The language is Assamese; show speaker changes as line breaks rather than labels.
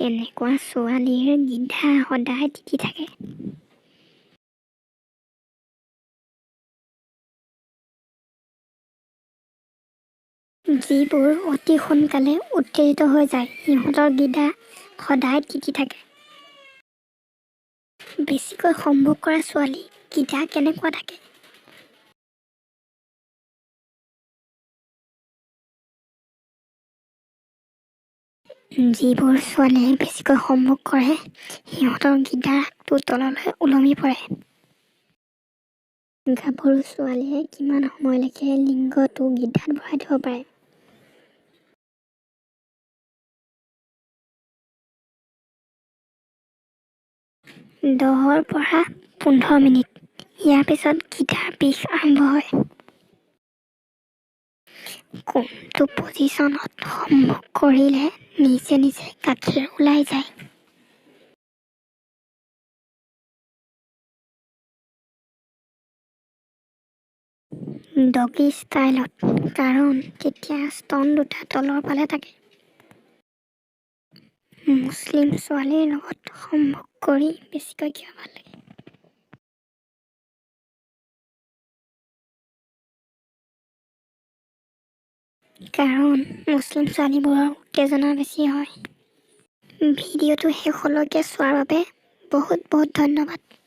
কেনেকুৱা ছোৱালীৰ গিধা সদায় তিতি থাকে। যিবোৰ অতি সোনকালে উত্তেজিত হৈ যায়, সিহঁতৰ গিধা সদায় তিতি থাকে। বেছিকৈ সম্ভোগ কৰা ছোৱালী গিধা কেনেকুৱা থাকে? যিবোৰ ছোৱালীয়ে বেছিকৈ সম্ভোগ কৰে, সিহঁতৰ গিধাটো তললৈ ওলমি পৰে। গাভৰু ছোৱালীয়ে কিমান সময়লৈকে লিংগটো গিধাত ভৰাই থব পাৰে? 10 পৰা 15 মিনিট। ইয়াৰ পিছত গিধাৰ বিষ আৰম্ভ হয়। কোনটো পজিশ্যনত সম্ভোগ কৰিলে নিজে নিজে গাখীৰ ওলাই যায়? ডগী ষ্টাইলত, কাৰণ তেতিয়া স্তন দুটা তলৰ ফালে থাকে। মুছলিম ছোৱালীৰ লগত সম্ভোগ কৰি বেছিকৈ কিয় ভাল লাগে? কাৰণ মুছলিম ছোৱালীবোৰৰ উত্তেজনা বেছি হয়। ভিডিঅ'টো শেষলৈকে চোৱাৰ বাবে বহুত বহুত ধন্যবাদ।